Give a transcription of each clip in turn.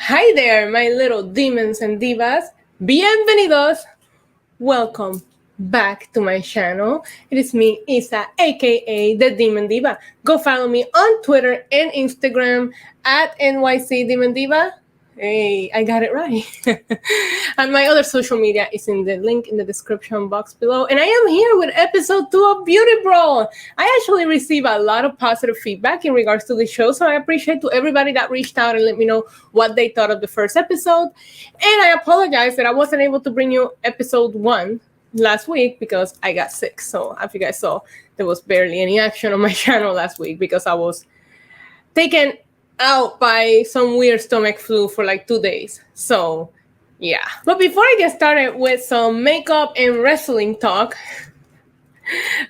Hi there, my little demons and divas. Bienvenidos. Welcome back to my channel. It is me, Isa, aka the Demon Diva. Go follow me on Twitter and Instagram at NYC Demon Diva. Hey, I got it right. And my other social media is in the link in the description box below. And I am here with episode 2 of Beauty Brawl. I actually received a lot of positive feedback in regards to the show, so I appreciate to everybody that reached out and let me know what they thought of the first episode. And I apologize that I wasn't able to bring you episode 1 last week because I got sick. So as you guys saw, there was barely any action on my channel last week because I was taken out by some weird stomach flu for like 2 days. So yeah. But before I get started with some makeup and wrestling talk,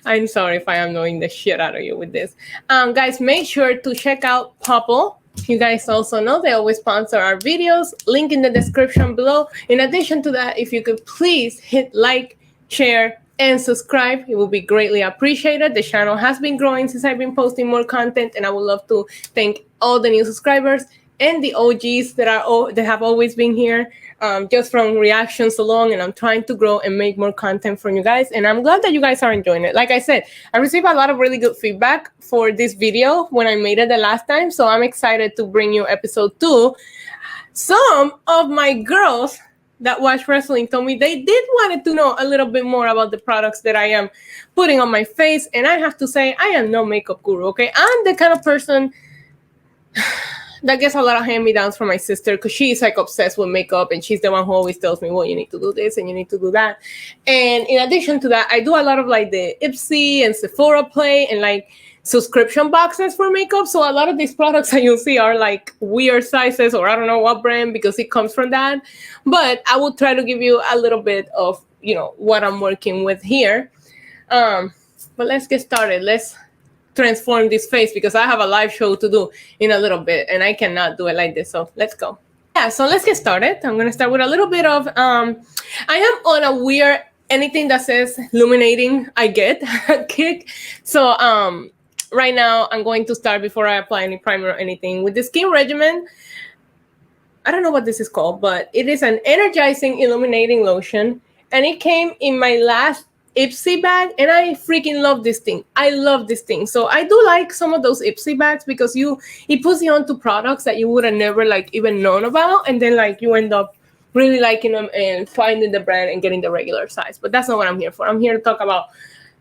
I'm sorry if I am annoying the shit out of you with this. Guys, make sure to check out Popl. You guys also know they always sponsor our videos. Link in the description below. In addition to that, if you could please hit like, share, and subscribe, it will be greatly appreciated. The channel has been growing since I've been posting more content, and I would love to thank all the new subscribers and the OGs that have always been here, just from reactions alone. And I'm trying to grow and make more content for you guys, and I'm glad that you guys are enjoying it. Like I said, I received a lot of really good feedback for this video when I made it the last time, so I'm excited to bring you episode 2. Some of my girls that watch wrestling told me they did wanted to know a little bit more about the products that I am putting on my face. And I have to say, I am no makeup guru, okay? I'm the kind of person that gets a lot of hand-me-downs from my sister because she's like obsessed with makeup, and she's the one who always tells me, well, you need to do this and you need to do that. And in addition to that, I do a lot of like the Ipsy and Sephora play and like subscription boxes for makeup. So a lot of these products that you'll see are like weird sizes, or I don't know what brand, because it comes from that. But I will try to give you a little bit of, you know, what I'm working with here. But let's get started. Let's transform this face because I have a live show to do in a little bit and I cannot do it like this. So let's go. Yeah, so let's get started. I'm going to start with a little bit of, I am on a weird, anything that says illuminating, I get a kick. So, right now, I'm going to start before I apply any primer or anything with the skin regimen. I don't know what this is called, but it is an Energizing Illuminating Lotion. And it came in my last Ipsy bag, and I freaking love this thing. I love this thing. So I do like some of those Ipsy bags because it puts you onto products that you would have never like even known about. And then like you end up really liking them and finding the brand and getting the regular size. But that's not what I'm here for. I'm here to talk about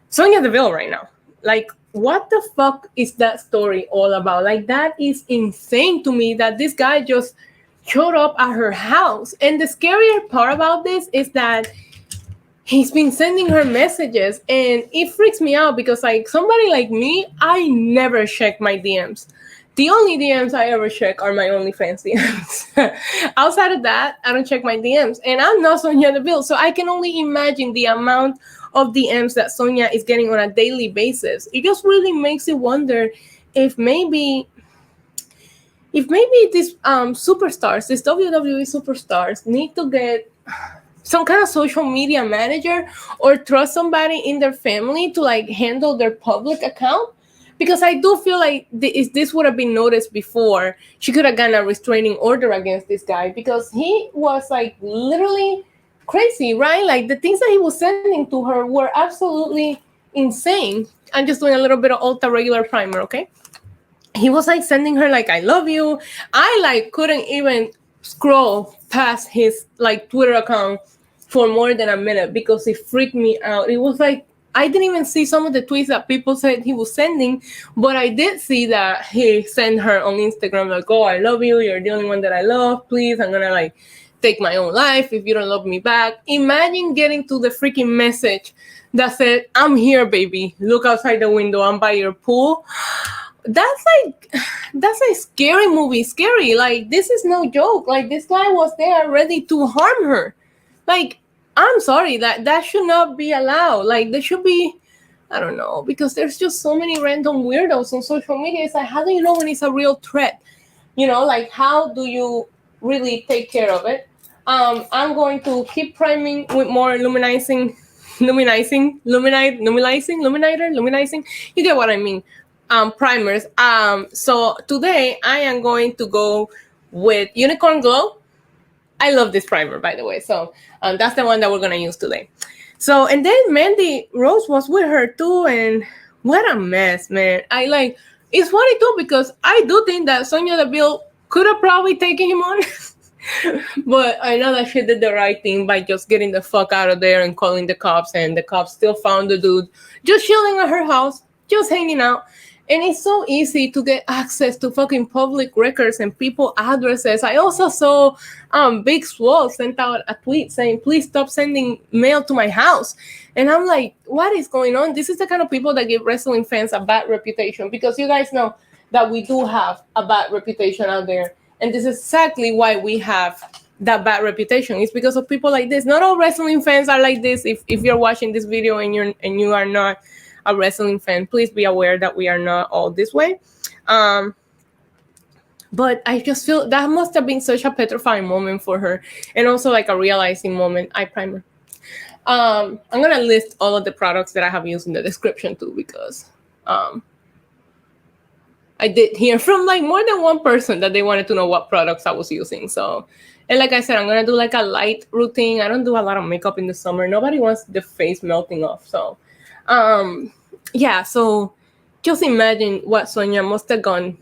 Sonya Deville right now. Like, what the fuck is that story all about? Like, that is insane to me that this guy just showed up at her house. And the scarier part about this is that he's been sending her messages, and it freaks me out because like somebody like me, I never check my DMs. The only DMs I ever check are my OnlyFans DMs. Outside of that, I don't check my DMs. And I'm not Sonya Deville, so I can only imagine the amount of DMs that Sonya is getting on a daily basis. It just really makes you wonder if maybe these superstars, these WWE superstars, need to get some kind of social media manager or trust somebody in their family to like handle their public account. Because I do feel like if this would have been noticed before, she could have gotten a restraining order against this guy because he was like literally crazy, right? Like the things that he was sending to her were absolutely insane. I'm just doing a little bit of Ulta regular primer, okay? He was like sending her like, I love you. I like couldn't even scroll past his like Twitter account for more than a minute because it freaked me out. It was like, I didn't even see some of the tweets that people said he was sending, but I did see that he sent her on Instagram like, oh, I love you. You're the only one that I love. Please, I'm going to like take my own life if you don't love me back. Imagine getting to the freaking message that said, I'm here, baby. Look outside the window. I'm by your pool. That's a scary movie. Scary. Like, this is no joke. Like, this guy was there ready to harm her. Like, I'm sorry, that should not be allowed. Like, there should be, I don't know, because there's just so many random weirdos on social media. It's like, how do you know when it's a real threat? You know, like, how do you really take care of it? I'm going to keep priming with more luminizing. You get what I mean. Primers. So today I am going to go with Unicorn Glow. I love this primer, by the way. So that's the one that we're going to use today. So, and then Mandy Rose was with her too. And what a mess, man. It's funny too, because I do think that Sonya Deville could have probably taken him on. But I know that she did the right thing by just getting the fuck out of there and calling the cops. And the cops still found the dude just chilling at her house, just hanging out. And it's so easy to get access to fucking public records and people addresses. I also saw Big Swole sent out a tweet saying, please stop sending mail to my house. And I'm like, what is going on? This is the kind of people that give wrestling fans a bad reputation, because you guys know that we do have a bad reputation out there. And this is exactly why we have that bad reputation. It's because of people like this. Not all wrestling fans are like this. If you're watching this video and you are not a wrestling fan, please be aware that we are not all this way. But I just feel that must have been such a petrifying moment for her, and also like a realizing moment. Eye primer. I'm gonna list all of the products that I have used in the description too, because I did hear from like more than one person that they wanted to know what products I was using. So, and like I said, I'm gonna do like a light routine. I don't do a lot of makeup in the summer. Nobody wants the face melting off. So yeah, so just imagine what Sonya must have gone,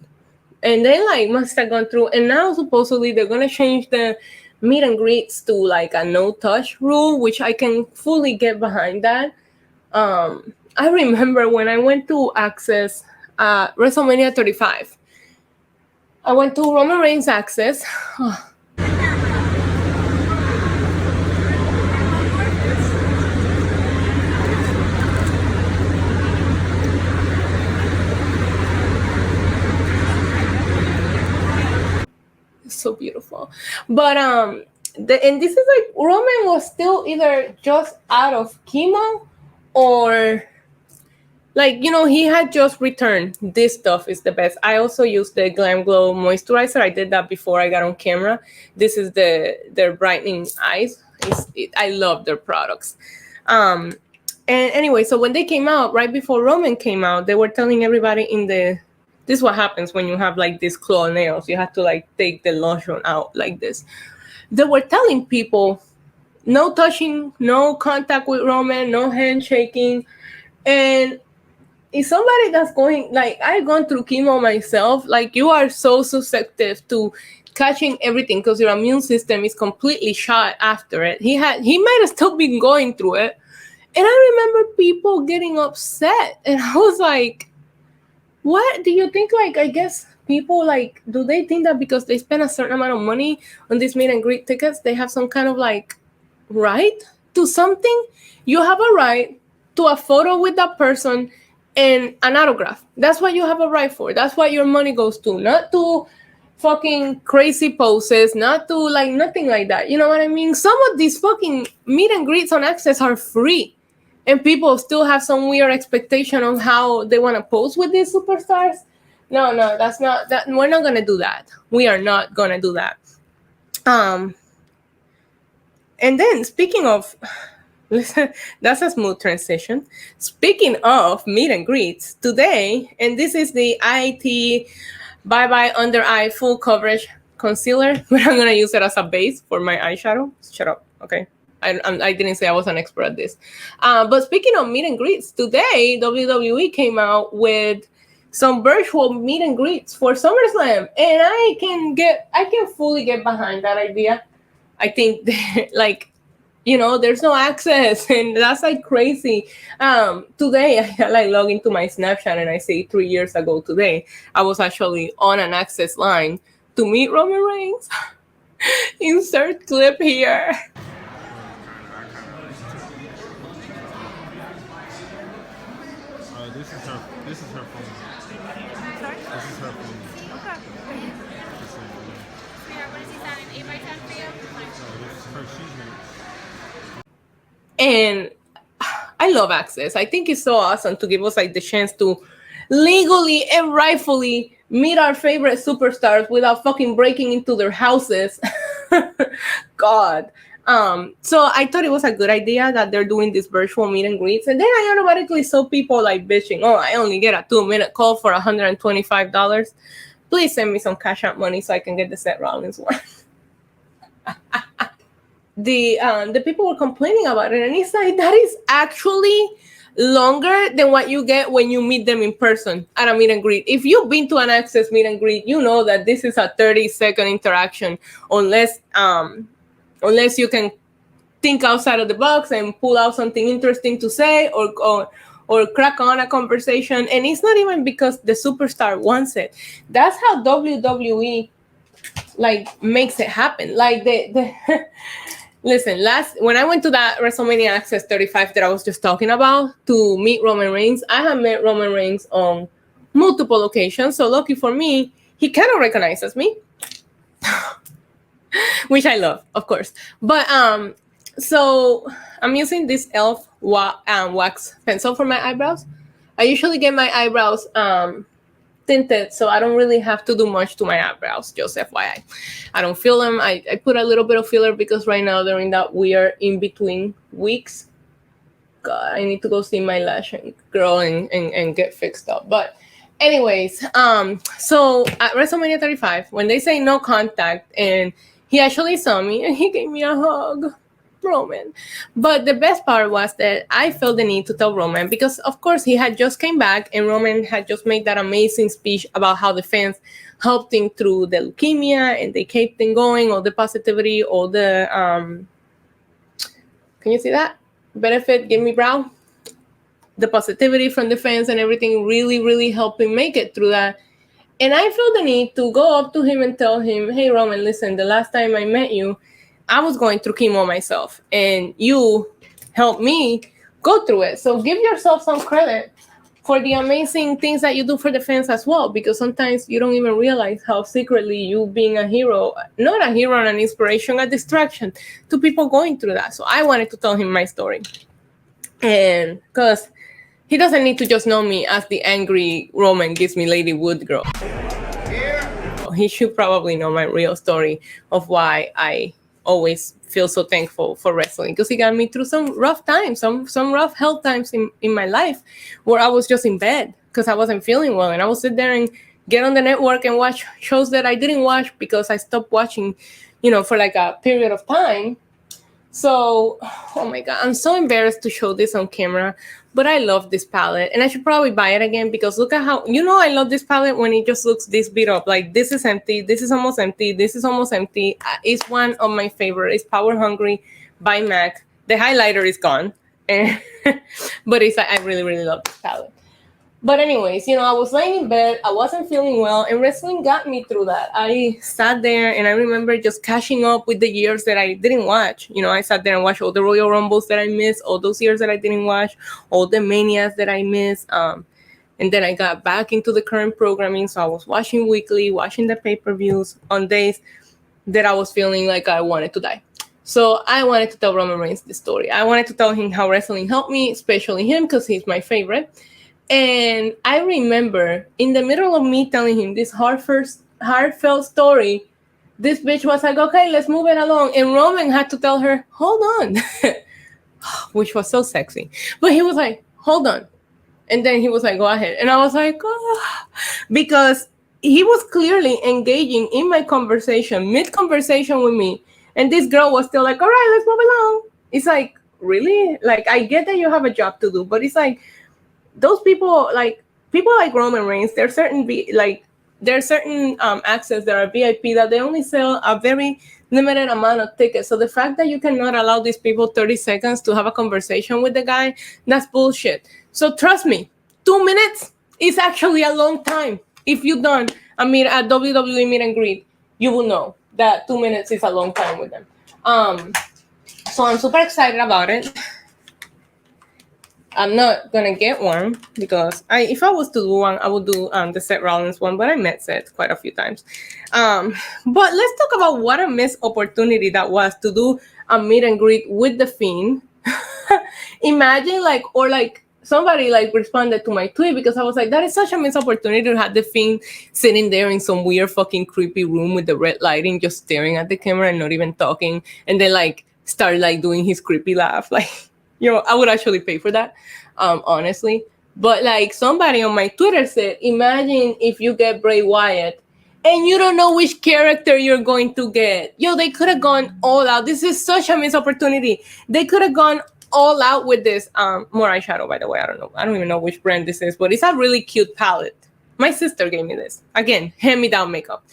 and they like must have gone through, and now supposedly they're gonna change the meet and greets to like a no touch rule, which I can fully get behind that. I remember when I went to Access WrestleMania 35, I went to Roman Reigns Access. So beautiful. But and this is like Roman was still either just out of chemo, or like, you know, he had just returned. This stuff is the best. I also use the Glam Glow Moisturizer. I did that before I got on camera. This is their brightening eyes. I love their products. And anyway, so when they came out, right before Roman came out, they were telling everybody this is what happens when you have like these claw nails. You have to like take the lotion out like this. They were telling people, no touching, no contact with Roman, no handshaking. And if somebody that's going, like I've gone through chemo myself, like you are so susceptible to catching everything because your immune system is completely shot after it. He might have still been going through it. And I remember people getting upset. And I was like, what do you think? Like, I guess people like, do they think that because they spend a certain amount of money on these meet and greet tickets, they have some kind of like right to something? You have a right to a photo with that person and an autograph. That's what you have a right for. That's what your money goes to, not to fucking crazy poses, not to like nothing like that. You know what I mean? Some of these fucking meet and greets on Access are free. And people still have some weird expectation of how they want to pose with these superstars. No, that's not that. We're not gonna do that. We are not gonna do that. And then speaking of, listen, that's a smooth transition. Speaking of meet and greets today, and this is the IIT Bye Bye Under Eye Full Coverage Concealer, but I'm gonna use it as a base for my eyeshadow. Shut up, okay. I didn't say I was an expert at this. But speaking of meet and greets, today WWE came out with some virtual meet and greets for SummerSlam, and I can fully get behind that idea. I think like, you know, there's no access, and that's like crazy. Today I like log into my Snapchat and I say 3 years ago today I was actually on an access line to meet Roman Reigns. Insert clip here. This is her phone. Sorry? This is her phone. Okay. Sweetheart, what is he signing? 8x10 for you? No, this is her. She's here. And I love Access. I think it's so awesome to give us like the chance to legally and rightfully meet our favorite superstars without fucking breaking into their houses. God. So I thought it was a good idea that they're doing this virtual meet and greets. And then I automatically saw people like bitching, oh, I only get a 2-minute call for $125. Please send me some cash out money so I can get the Seth Rollins one. The people were complaining about it, and it's like, that is actually longer than what you get when you meet them in person at a meet and greet. If you've been to an Access meet and greet, you know that this is a 30-second interaction, unless you can think outside of the box and pull out something interesting to say, or crack on a conversation. And it's not even because the superstar wants it. That's how WWE like makes it happen. Like the listen, when I went to that WrestleMania Access 35 that I was just talking about to meet Roman Reigns, I have met Roman Reigns on multiple occasions. So lucky for me, he kind of recognizes me, which I love, of course. But so I'm using this e.l.f. wax pencil for my eyebrows. I usually get my eyebrows tinted, so I don't really have to do much to my eyebrows, just FYI. I don't feel them. I put a little bit of filler because right now they're in that weird in-between weeks. God, I need to go see my lash girl and get fixed up. But anyways, so at WrestleMania 35, when they say no contact, and he actually saw me and he gave me a hug. Roman. But the best part was that I felt the need to tell Roman because, of course, he had just came back and Roman had just made that amazing speech about how the fans helped him through the leukemia and they kept him going, all the positivity, all the can you see that? Benefit, give me brow. The positivity from the fans and everything really, really helped him make it through that. And I felt the need to go up to him and tell him, hey, Roman, listen, the last time I met you, I was going through chemo myself, and you helped me go through it. So give yourself some credit for the amazing things that you do for the fans as well, because sometimes you don't even realize how secretly you being a hero, not a hero and an inspiration, a distraction to people going through that. So I wanted to tell him my story. And because he doesn't need to just know me as the angry Roman gives me Lady Wood girl. He should probably know my real story of why I always feel so thankful for wrestling, because he got me through some rough times, some rough health times in my life where I was just in bed because I wasn't feeling well, and I would sit there and get on the network and watch shows that I didn't watch because I stopped watching, for like a period of time. So, oh my God, I'm so embarrassed to show this on camera, but I love this palette and I should probably buy it again because look at how, I love this palette when it just looks this beat up. Like this is empty, this is almost empty, this is almost empty. It's one of my favorite. It's Power Hungry by MAC. The highlighter is gone, but it's like, I really, really love this palette. But anyways, I was laying in bed, I wasn't feeling well, and wrestling got me through that. I sat there and I remember just catching up with the years that I didn't watch. I sat there and watched all the Royal Rumbles that I missed, all those years that I didn't watch, all the Manias that I missed. And then I got back into the current programming, so I was watching weekly, watching the pay-per-views on days that I was feeling like I wanted to die. So I wanted to tell Roman Reigns this story. I wanted to tell him how wrestling helped me, especially him because he's my favorite. And I remember in the middle of me telling him this heartfelt story, this bitch was like, okay, let's move it along. And Roman had to tell her, hold on, which was so sexy. But he was like, hold on. And then he was like, go ahead. And I was like, oh, because he was clearly engaging in my conversation, mid-conversation with me. And this girl was still like, all right, let's move along. It's like, really? Like, I get that you have a job to do, but it's like, those people like Roman Reigns, there's certain access that are VIP that they only sell a very limited amount of tickets. So the fact that you cannot allow these people 30 seconds to have a conversation with the guy, that's bullshit. So trust me, 2 minutes is actually a long time. If you've done a WWE meet and greet, you will know that 2 minutes is a long time with them. So I'm super excited about it. I'm not gonna get one because if I was to do one, I would do the Seth Rollins one, but I met Seth quite a few times. But let's talk about what a missed opportunity that was to do a meet and greet with the Fiend. Imagine somebody responded to my tweet because I was like, that is such a missed opportunity to have the Fiend sitting there in some weird fucking creepy room with the red lighting, just staring at the camera and not even talking, and then start doing his creepy laugh. I would actually pay for that, honestly. But somebody on my Twitter said, imagine if you get Bray Wyatt and you don't know which character you're going to get. Yo, they could have gone all out. This is such a missed opportunity. They could have gone all out with this. More eyeshadow, by the way. I don't know. I don't even know which brand this is, but it's a really cute palette. My sister gave me this. Again, hand-me-down makeup.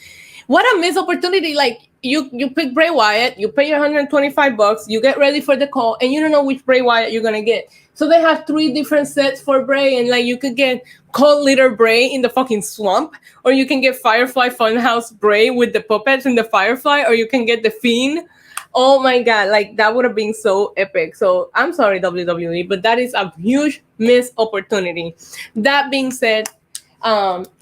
What a missed opportunity. Like, you pick Bray Wyatt, you pay your $125, you get ready for the call, and you don't know which Bray Wyatt you're going to get. So they have 3 different sets for Bray, and like you could get Cold Litter Bray in the fucking swamp, or you can get Firefly Funhouse Bray with the puppets in the Firefly, or you can get the Fiend. Oh my God, like that would have been so epic. So I'm sorry, WWE, but that is a huge missed opportunity. That being said,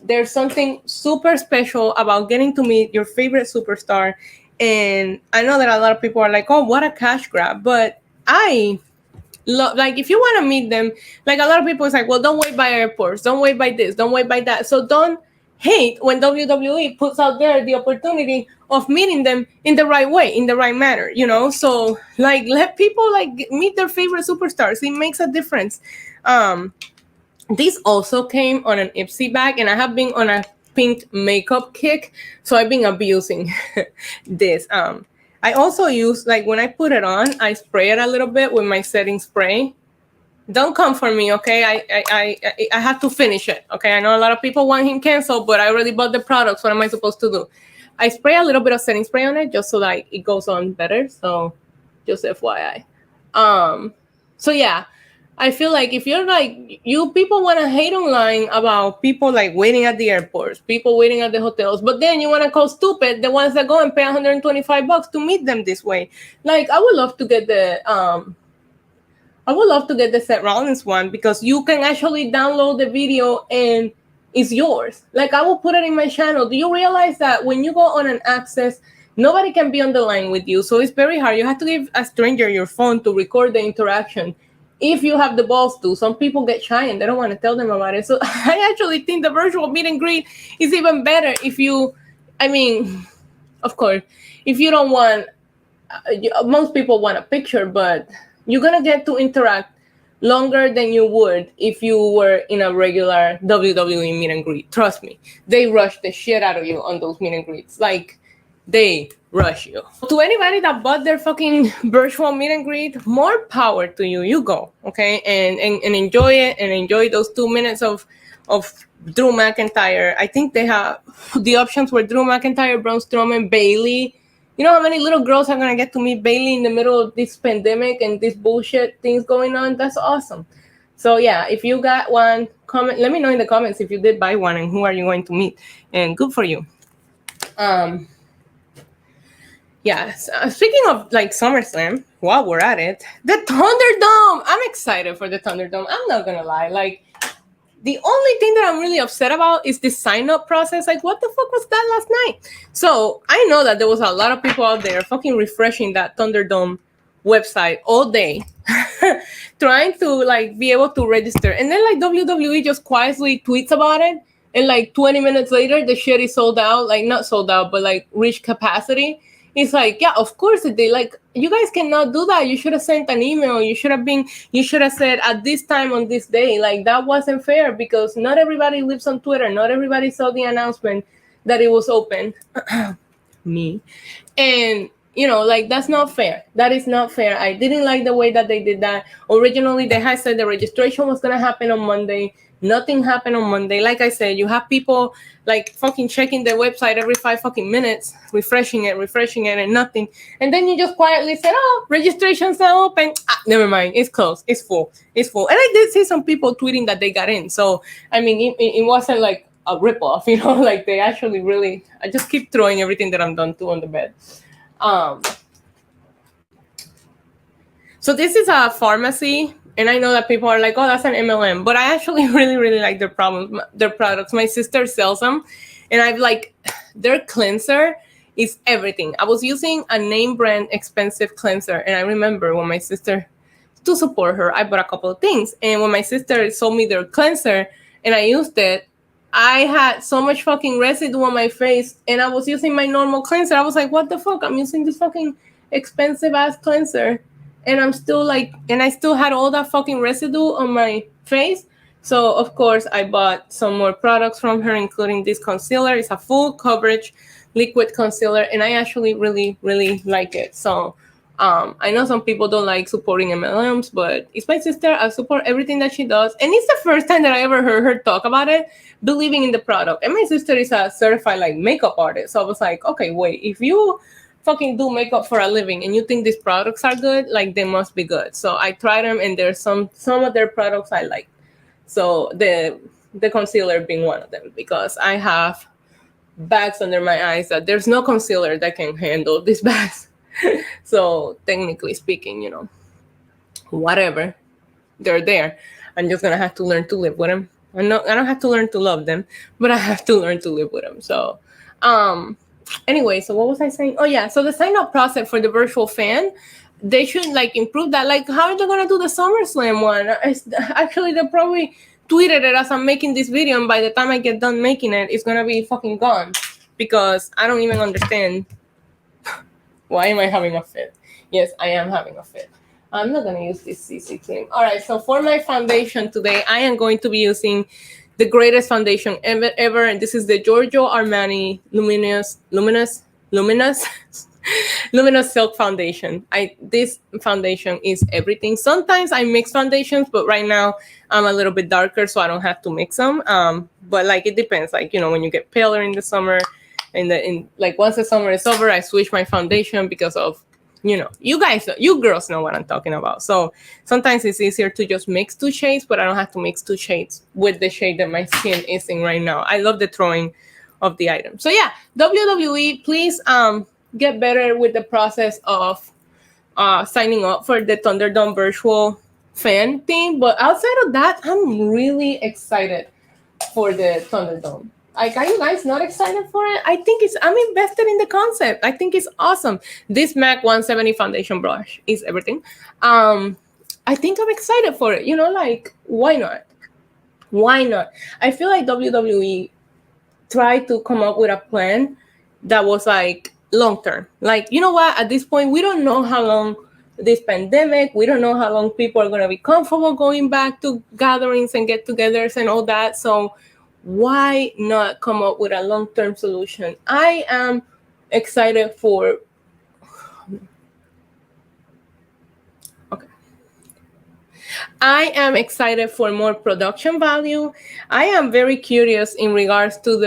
there's something super special about getting to meet your favorite superstar. And I know that a lot of people are like, oh, what a cash grab. But like, if you want to meet them, like a lot of people is like, well, don't wait by airports, don't wait by this, don't wait by that. So don't hate when WWE puts out there the opportunity of meeting them in the right way, in the right manner, you know? So like, let people like meet their favorite superstars. It makes a difference. This also came on an Ipsy bag, and I have been on a pink makeup kick, so I've been abusing this. I also use, like, when I put it on, I spray it a little bit with my setting spray. Don't come for me, okay? I have to finish it, okay? I know a lot of people want him canceled, but I already bought the products. What am I supposed to do? I spray a little bit of setting spray on it just so like it goes on better. So just FYI. So yeah, I feel like if you're like, you people want to hate online about people like waiting at the airports, people waiting at the hotels, but then you want to call stupid the ones that go and pay $125 to meet them this way. Like, I would love to get the Seth Rollins one, because you can actually download the video and it's yours. Like, I will put it in my channel. Do you realize that when you go on an access, nobody can be on the line with you? So it's very hard. You have to give a stranger your phone to record the interaction. If you have the balls to. Some people get shy and they don't want to tell them about it. So I actually think the virtual meet and greet is even better if you, I mean, of course, if you don't want, most people want a picture, but you're going to get to interact longer than you would if you were in a regular WWE meet and greet. Trust me, they rush the shit out of you on those meet and greets. Like, they rush you. To anybody that bought their fucking virtual meet and greet, more power to you. You go, okay, and enjoy it, and enjoy those 2 minutes of Drew McIntyre. I think they have the options were Drew McIntyre, Braun Strowman, Bayley. You know how many little girls are gonna get to meet Bayley in the middle of this pandemic and this bullshit things going on? That's awesome. So yeah, if you got one, comment. Let me know in the comments if you did buy one and who are you going to meet. And good for you. Yeah, speaking of like SummerSlam, while we're at it, the Thunderdome. I'm excited for the Thunderdome. I'm not gonna lie. Like, the only thing that I'm really upset about is the sign-up process. Like, what the fuck was that last night? So I know that there was a lot of people out there fucking refreshing that Thunderdome website all day, trying to like be able to register. And then like WWE just quietly tweets about it, and like 20 minutes later, the shit is sold out. Like, not sold out, but like reached capacity. It's like, yeah, of course they like, you guys cannot do that. You should have sent an email. You should have said at this time on this day. Like, that wasn't fair, because not everybody lives on Twitter. Not everybody saw the announcement that it was open. Me. And, you know, like, that's not fair. That is not fair. I didn't like the way that they did that. Originally, they had said the registration was going to happen on Monday. Nothing happened on Monday. Like I said, you have people like fucking checking the website every 5 fucking minutes, refreshing it, and nothing. And then you just quietly said, oh, registration's not open. Never mind. It's closed. It's full. And I did see some people tweeting that they got in. So, I mean, it wasn't like a ripoff, you know, like they actually really, I just keep throwing everything that I'm done to on the bed. So this is a pharmacy. And I know that people are like, oh, that's an MLM. But I actually really, really like their products. My sister sells them. And I've like, their cleanser is everything. I was using a name brand expensive cleanser. And I remember when my sister, to support her, I bought a couple of things. And when my sister sold me their cleanser and I used it, I had so much fucking residue on my face. And I was using my normal cleanser. I was like, what the fuck? I'm using this fucking expensive ass cleanser. And I'm still like, and I still had all that fucking residue on my face. So, of course, I bought some more products from her, including this concealer. It's a full coverage liquid concealer, and I actually really, really like it. So, I know some people don't like supporting MLMs, but it's my sister. I support everything that she does. And it's the first time that I ever heard her talk about it, believing in the product. And my sister is a certified like makeup artist. So I was like, okay, wait, if you fucking do makeup for a living and you think these products are good, like they must be good. So I tried them, and there's some of their products I like. So the concealer being one of them, because I have bags under my eyes that there's no concealer that can handle these bags. So technically speaking, whatever, they're there. I'm just gonna have to learn to live with them. I don't have to learn to love them, but I have to learn to live with them. So anyway, so what was I saying? Oh yeah, so the sign up process for the virtual fan, they should like improve that. Like, how are they gonna do the SummerSlam one? Actually, they probably tweeted it as I'm making this video, and by the time I get done making it, it's gonna be fucking gone, because I don't even understand. Why am I having a fit? Yes, I am having a fit. I'm not gonna use this CC cream. All right, so for my foundation today, I am going to be using the greatest foundation ever, and this is the Giorgio Armani Luminous Luminous Silk Foundation. This foundation is everything. Sometimes I mix foundations, but right now I'm a little bit darker, so I don't have to mix them. But like it depends. Like, when you get paler in the summer, and like once the summer is over, I switch my foundation because of, you girls know what I'm talking about. So sometimes it's easier to just mix two shades, but I don't have to mix two shades with the shade that my skin is in right now. I love the throwing of the item. So yeah, WWE, please get better with the process of signing up for the Thunderdome virtual fan thing. But outside of that, I'm really excited for the Thunderdome. Like, are you guys not excited for it? I'm invested in the concept. I think it's awesome. This MAC 170 foundation brush is everything. I think I'm excited for it. Like, why not? Why not? I feel like WWE tried to come up with a plan that was like long term. Like, you know what? At this point, we don't know how long this pandemic, we don't know how long people are going to be comfortable going back to gatherings and get-togethers and all that. So why not come up with a long-term solution? I am excited for... Okay. I am excited for more production value. I am very curious in regards to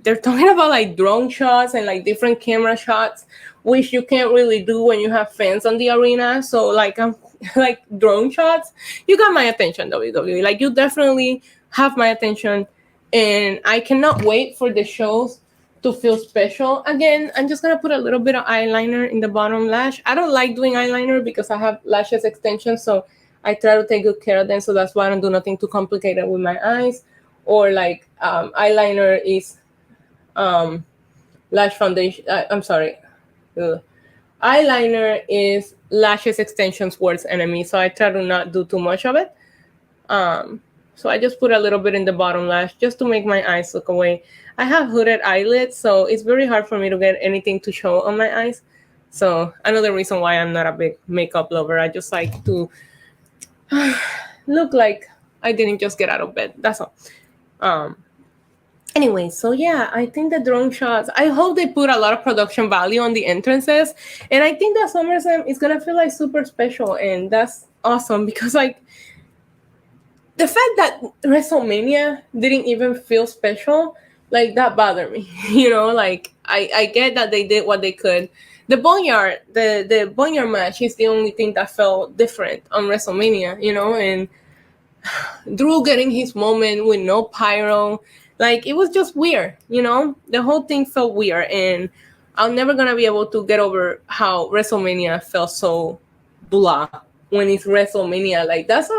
they're talking about like drone shots and like different camera shots, which you can't really do when you have fans on the arena. So like, I'm like drone shots. You got my attention, WWE. Like, you definitely have my attention. And I cannot wait for the shows to feel special. Again, I'm just going to put a little bit of eyeliner in the bottom lash. I don't like doing eyeliner because I have lashes extensions, so I try to take good care of them. So that's why I don't do nothing too complicated with my eyes. Or like eyeliner is lash foundation. I'm sorry. Eyeliner is lashes extensions worst enemy. So I try to not do too much of it. So I just put a little bit in the bottom lash just to make my eyes look away. I have hooded eyelids, so it's very hard for me to get anything to show on my eyes. So another reason why I'm not a big makeup lover. I just like to look like I didn't just get out of bed. That's all. Anyway, so yeah, I think the drone shots, I hope they put a lot of production value on the entrances. And I think that Summerslam is going to feel like super special. And that's awesome because like, the fact that WrestleMania didn't even feel special, like that bothered me. Like I get that they did what they could. The Boneyard, the Boneyard match is the only thing that felt different on WrestleMania, and Drew getting his moment with no pyro. Like, it was just weird, The whole thing felt weird, and I'm never gonna be able to get over how WrestleMania felt so blah when it's WrestleMania. Like, that's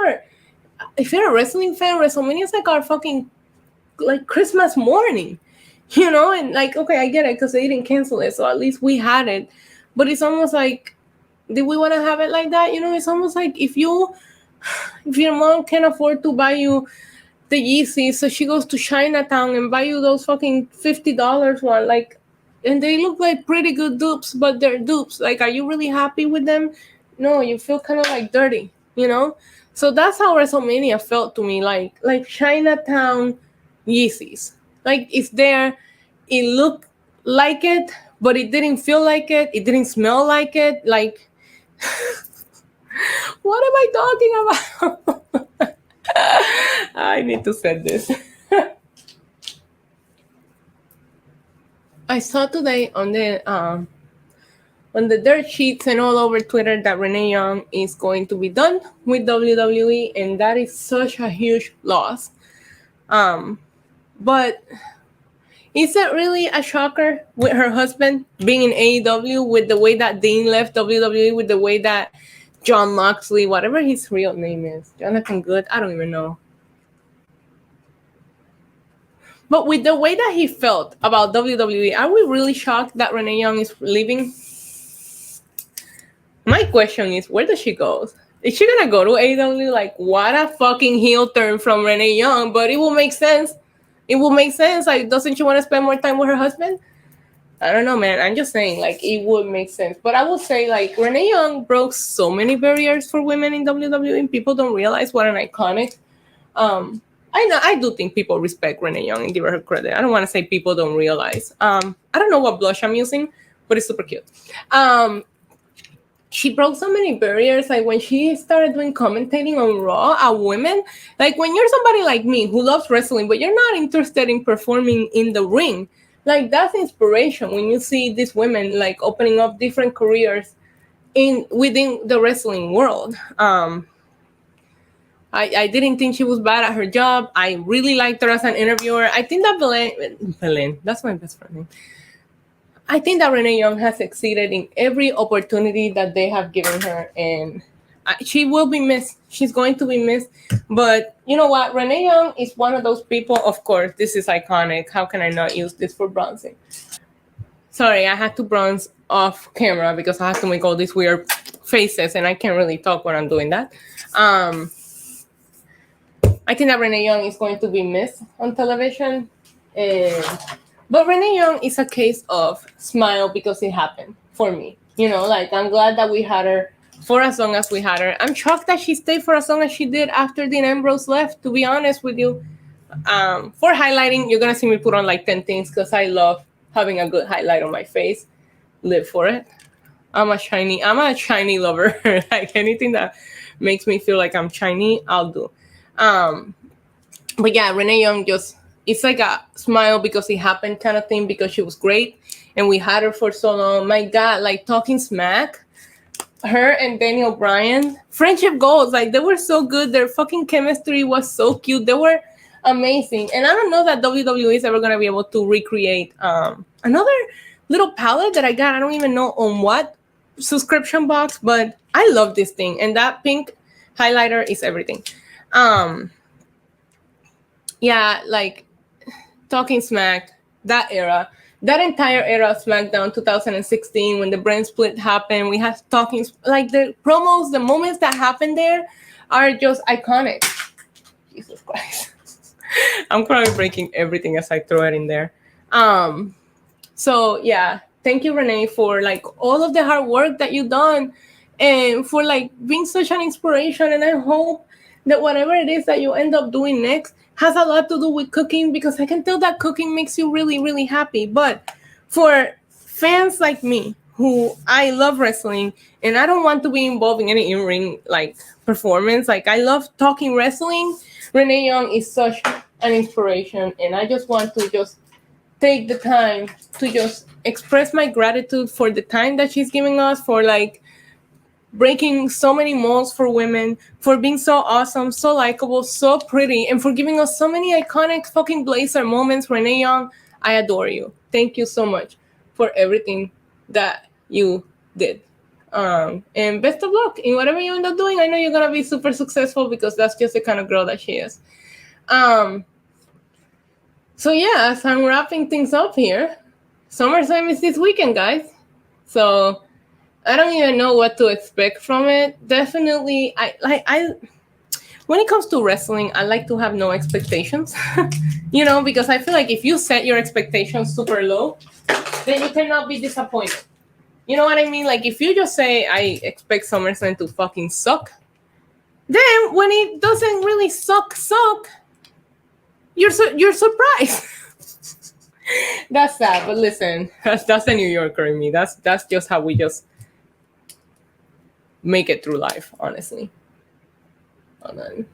if you're a wrestling fan, WrestleMania is like our fucking like Christmas morning, and like, okay, I get it because they didn't cancel it, so at least we had it. But it's almost like, did we want to have it like that? It's almost like if your mom can afford to buy you the Yeezys, so she goes to Chinatown and buy you those fucking $50 one, like, and they look like pretty good dupes, but they're dupes. Like, are you really happy with them? No, you feel kind of like dirty, So that's how WrestleMania felt to me, like Chinatown Yeezys. Like it's there, it looked like it, but it didn't feel like it. It didn't smell like it. Like, what am I talking about? I need to set this. I saw today on the dirt sheets and all over Twitter that Renee Young is going to be done with WWE, and that is such a huge loss. But is it really a shocker with her husband being in AEW, with the way that Dean left WWE, with the way that John Moxley, whatever his real name is, Jonathan Good, I don't even know. But with the way that he felt about WWE, are we really shocked that Renee Young is leaving? My question is, where does she go? Is she gonna go to AEW? Like, what a fucking heel turn from Renee Young, but it will make sense. It will make sense. Like, doesn't she want to spend more time with her husband? I don't know, man. I'm just saying, like, it would make sense. But I will say, like, Renee Young broke so many barriers for women in WWE. People don't realize what an iconic. I do think people respect Renee Young and give her credit. I don't want to say people don't realize. I don't know what blush I'm using, but it's super cute. She broke so many barriers. Like when she started doing commentating on Raw, a women, like when you're somebody like me who loves wrestling, but you're not interested in performing in the ring, like that's inspiration when you see these women like opening up different careers within the wrestling world. I didn't think she was bad at her job. I really liked her as an interviewer. I think that Belen, that's my best friend name. I think that Renee Young has succeeded in every opportunity that they have given her, and she will be missed. She's going to be missed. But you know what? Renee Young is one of those people, of course, this is iconic. How can I not use this for bronzing? Sorry, I had to bronze off camera because I have to make all these weird faces, and I can't really talk when I'm doing that. I think that Renee Young is going to be missed on television. But Renee Young is a case of smile because it happened for me. You know, like I'm glad that we had her for as long as we had her. I'm shocked that she stayed for as long as she did after Dean Ambrose left, to be honest with you. For highlighting, you're going to see me put on like 10 things because I love having a good highlight on my face. Live for it. I'm a shiny lover. Like anything that makes me feel like I'm shiny, I'll do. But yeah, Renee Young it's like a smile because it happened kind of thing, because she was great and we had her for so long. My God, like talking smack, her and Daniel Bryan, friendship goals, like they were so good. Their fucking chemistry was so cute. They were amazing. And I don't know that WWE is ever going to be able to recreate another little palette that I got. I don't even know on what subscription box, but I love this thing. And that pink highlighter is everything. Yeah, like talking smack, that era, that entire era of SmackDown 2016 when the brand split happened, we had talking, like the promos, the moments that happened there are just iconic. Jesus Christ. I'm probably breaking everything as I throw it in there. So yeah, thank you, Renee, for like all of the hard work that you've done and for like being such an inspiration. And I hope that whatever it is that you end up doing next has a lot to do with cooking, because I can tell that cooking makes you really, really happy. But for fans like me, who I love wrestling and I don't want to be involved in any in-ring like performance, like I love talking wrestling, Renee Young is such an inspiration. And I just want to just take the time to just express my gratitude for the time that she's giving us, for like breaking so many molds for women, for being so awesome, so likable, so pretty, and for giving us so many iconic fucking blazer moments. Renee Young, I adore you. Thank you so much for everything that you did. And best of luck in whatever you end up doing. I know you're going to be super successful because that's just the kind of girl that she is. So yeah, as I'm wrapping things up here, Summerslam is this weekend, guys. So I don't even know what to expect from it. Definitely, I when it comes to wrestling, I like to have no expectations, you know, because I feel like if you set your expectations super low, then you cannot be disappointed. You know what I mean? Like if you just say, I expect SummerSlam to fucking suck, then when it doesn't really suck, you're surprised. That's sad, but listen, that's the New Yorker in me. That's just how we just make it through life, honestly. Hold on.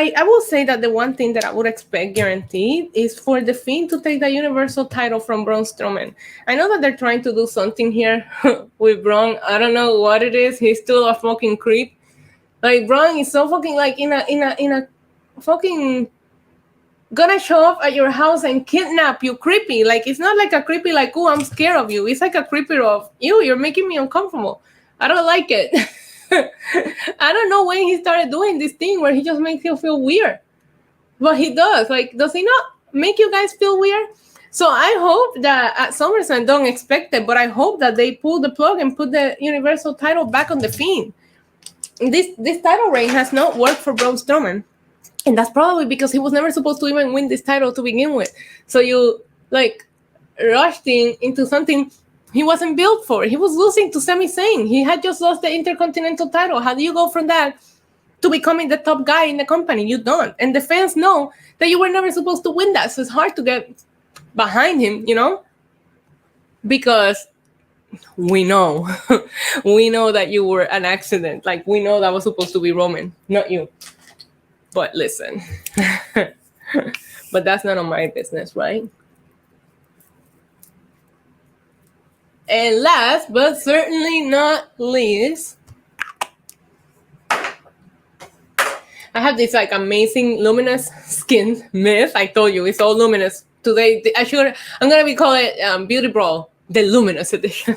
I will say that the one thing that I would expect guaranteed is for the Fiend to take the Universal title from Braun Strowman. I know that they're trying to do something here with Braun. I don't know what it is. He's still a fucking creep. Like, Braun is so fucking like in a fucking gonna show up at your house and kidnap you creepy. Like, it's not like a creepy like, oh, I'm scared of you. It's like a creepy of you're making me uncomfortable. I don't like it. I don't know when he started doing this thing where he just makes you feel weird. But he does. Like, does he not make you guys feel weird? So I hope that at Summerslam, don't expect it, but I hope that they pull the plug and put the Universal title back on the Fiend. This title reign has not worked for Braun Strowman. And that's probably because he was never supposed to even win this title to begin with. So you, like, rushed him into something he wasn't built for. He was losing to Sami Zayn. He had just lost the Intercontinental title. How do you go from that to becoming the top guy in the company? You don't. And the fans know that you were never supposed to win that. So it's hard to get behind him, you know? Because we know. We know that you were an accident. Like, we know that was supposed to be Roman, not you. But listen. But that's none of my business, right? And last, but certainly not least, I have this like amazing Luminous skin mist. I told you it's all Luminous. Today, I'm gonna be calling it Beauty Brawl, the Luminous edition.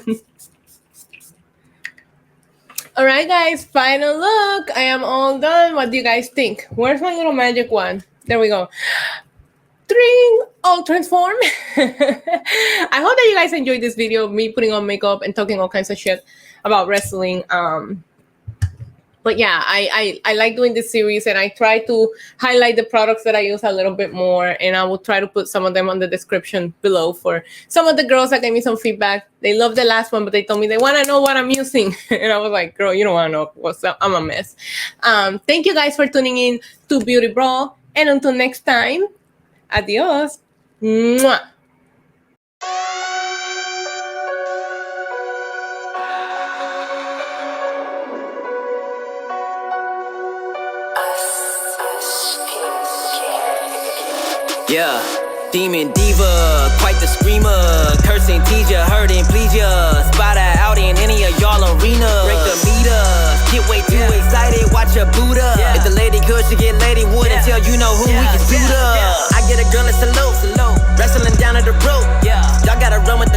All right, guys, final look. I am all done. What do you guys think? Where's my little magic wand? There we go. All transform. I hope that you guys enjoyed this video of me putting on makeup and talking all kinds of shit about wrestling. But yeah, I like doing this series, and I try to highlight the products that I use a little bit more, and I will try to put some of them on the description below for some of the girls that gave me some feedback. They loved the last one, but they told me they want to know what I'm using. And I was like, girl, you don't want to know what's up. I'm a mess. Thank you guys for tuning in to Beauty Brawl, and until next time, adios. Mwah. Yeah, demon diva, quite the screamer. Cursing, tease ya, hurting, please ya. Spot her out in any of y'all arena. Break the meter, get way too excited, watch her boot up. If the lady good, she get lady wood until you know who we can suit up. I get a girl, it's a low, wrestling down at the rope. Y'all gotta run with